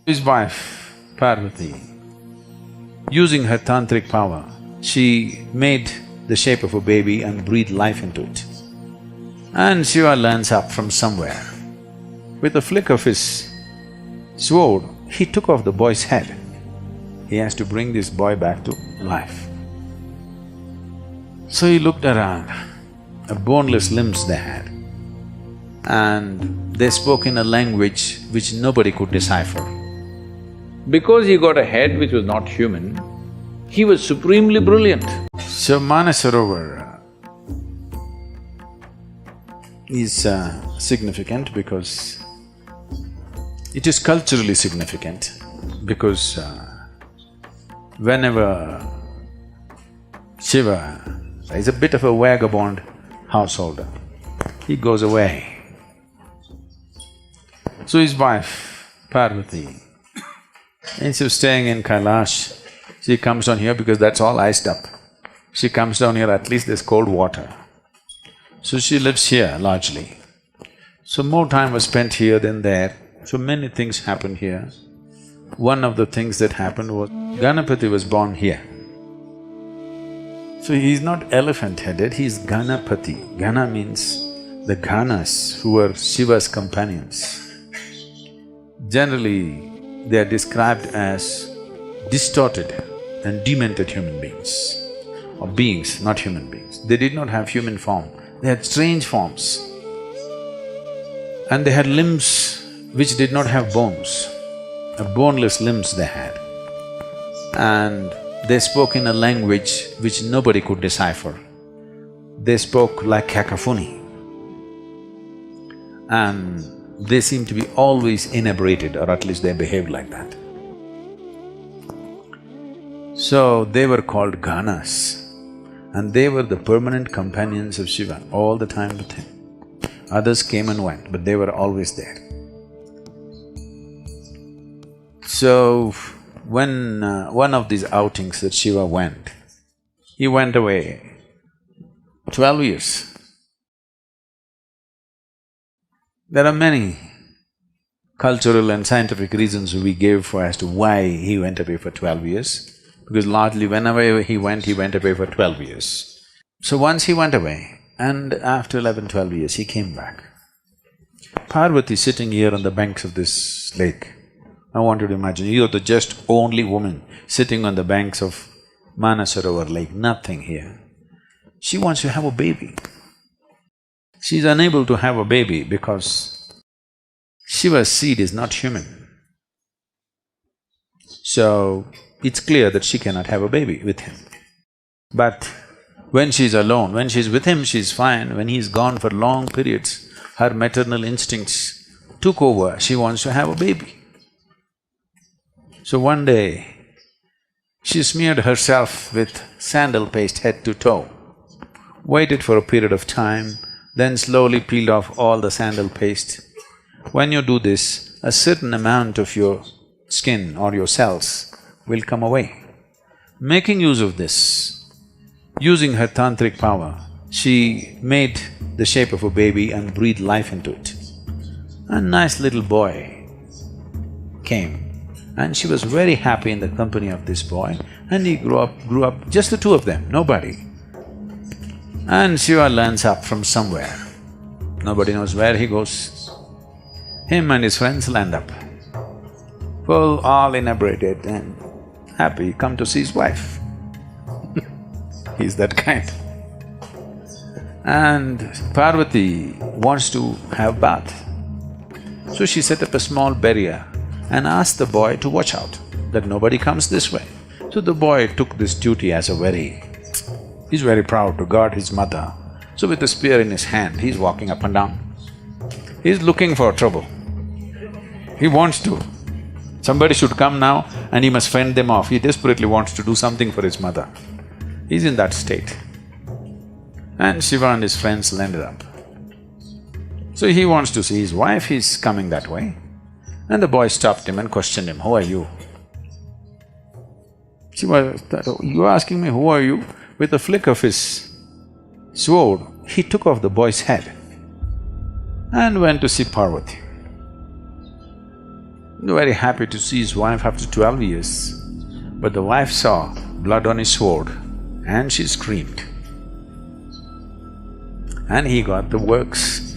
His wife, Parvati, using her tantric power, she made the shape of a baby and breathed life into it. And Shiva learns up from somewhere. With a flick of his sword, he took off the boy's head. He has to bring this boy back to life. So he looked around, boneless limbs they had, and they spoke in a language which nobody could decipher. Because he got a head which was not human, he was supremely brilliant. So Manasarovar is significant because it is culturally significant because whenever Shiva is a bit of a vagabond householder, he goes away. So his wife, Parvati, instead of staying in Kailash, she comes down here because that's all iced up. She comes down here, at least there's cold water. So she lives here largely. So more time was spent here than there, so many things happened here. One of the things that happened was Ganapati was born here. So he's not elephant-headed, he's Ganapati. Gana means the Ganas who were Shiva's companions. Generally, they are described as distorted and demented human beings, or beings, not human beings. They did not have human form, they had strange forms. And they had limbs which did not have bones, boneless limbs they had. And they spoke in a language which nobody could decipher. They spoke like cacophony. And they seemed to be always inebriated, or at least they behaved like that. So they were called Ganas, and they were the permanent companions of Shiva all the time with him. Others came and went, but they were always there. So, when one of these outings that Shiva went, he went away 12 years. There are many cultural and scientific reasons we gave for as to why he went away for 12 years, because largely whenever he went away for 12 years. So once he went away, and after 11, 12 years, he came back. Parvati sitting here on the banks of this lake. I want you to imagine, you're the just only woman sitting on the banks of Manasarovar lake, nothing here. She wants to have a baby. She's unable to have a baby because Shiva's seed is not human. So, it's clear that she cannot have a baby with him. But when she's alone, when she's with him, she's fine. When he's gone for long periods, her maternal instincts took over, she wants to have a baby. So one day, she smeared herself with sandal paste head to toe, waited for a period of time, then slowly peeled off all the sandal paste. When you do this, a certain amount of your skin or your cells will come away. Making use of this, using her tantric power, she made the shape of a baby and breathed life into it. A nice little boy came, and she was very happy in the company of this boy, and he grew up, just the two of them, nobody. And Shiva learns up from somewhere. Nobody knows where he goes. Him and his friends land up, full, all inebriated and happy, come to see his wife. He's that kind. And Parvati wants to have bath. So she set up a small barrier and asked the boy to watch out, that nobody comes this way. So the boy took this duty as a he's very proud to guard his mother. So with a spear in his hand, he's walking up and down. He's looking for trouble. He wants to. Somebody should come now and he must fend them off. He desperately wants to do something for his mother. He's in that state. And Shiva and his friends landed up. So he wants to see his wife, he's coming that way. And the boy stopped him and questioned him, "Who are you?" Shiva, "You're asking me, who are you?" With a flick of his sword, he took off the boy's head and went to see Parvati. very happy to see his wife after 12 years. But the wife saw blood on his sword and she screamed. And he got the works.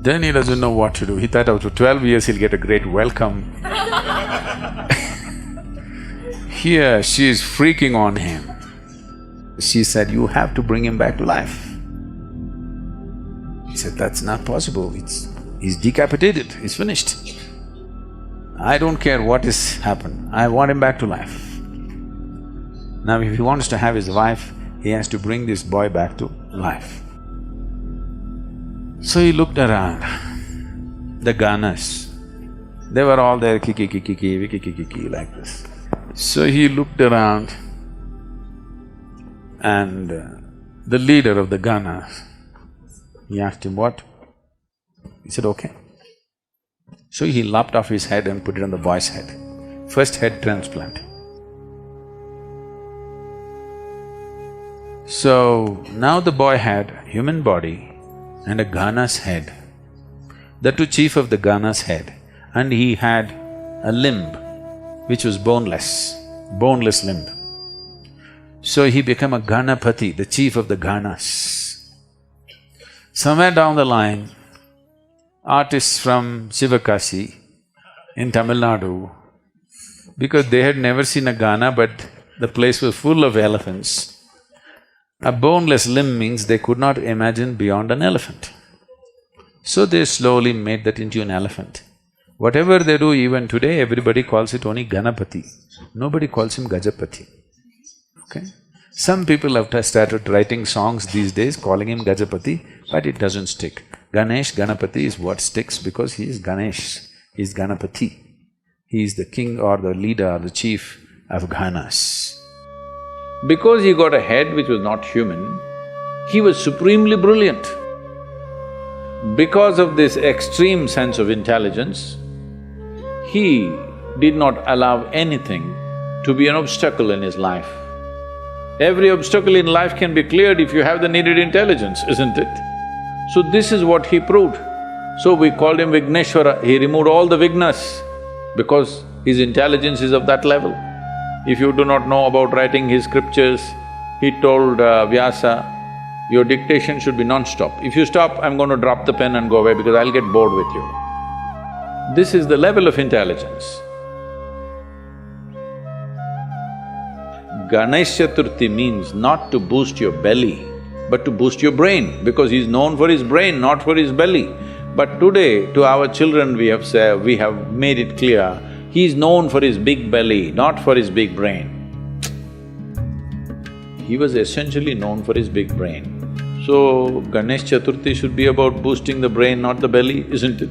Then he doesn't know what to do. He thought after 12 years he'll get a great welcome. Here she is freaking on him. She said, "You have to bring him back to life." He said, "That's not possible, he's decapitated, he's finished. I don't care what has happened, I want him back to life." Now if he wants to have his wife, he has to bring this boy back to life. So he looked around, the Ganas, they were all there, kiki, kiki, kiki, kiki, kiki, like this. So he looked around and the leader of the Ganas, he asked him, "What?" He said, "Okay." So he lopped off his head and put it on the boy's head. First head transplant. So now the boy had a human body and a Gana's head, that too chief of the Gana's head, and he had a limb which was boneless limb. So he became a Ganapati, the chief of the Ganas. Somewhere down the line, artists from Sivakasi in Tamil Nadu, because they had never seen a Gana but the place was full of elephants, a boneless limb means they could not imagine beyond an elephant. So they slowly made that into an elephant. Whatever they do even today, everybody calls it only Ganapati. Nobody calls him Gajapati, okay? Some people have started writing songs these days calling him Gajapati, but it doesn't stick. Ganesh, Ganapati is what sticks because he is Ganesh, he is Ganapati. He is the king or the leader or the chief of Ganas. Because he got a head which was not human, he was supremely brilliant. Because of this extreme sense of intelligence, he did not allow anything to be an obstacle in his life. Every obstacle in life can be cleared if you have the needed intelligence, isn't it? So this is what he proved. So we called him Vigneshwara, he removed all the vignas because his intelligence is of that level. If you do not know about writing his scriptures, he told Vyasa, your dictation should be non-stop. If you stop, I'm going to drop the pen and go away because I'll get bored with you. This is the level of intelligence. Ganesh Chaturthi means not to boost your belly, but to boost your brain, because he's known for his brain, not for his belly. But today, to our children we have made it clear, he's known for his big belly, not for his big brain. He was essentially known for his big brain. So, Ganesh Chaturthi should be about boosting the brain, not the belly, isn't it?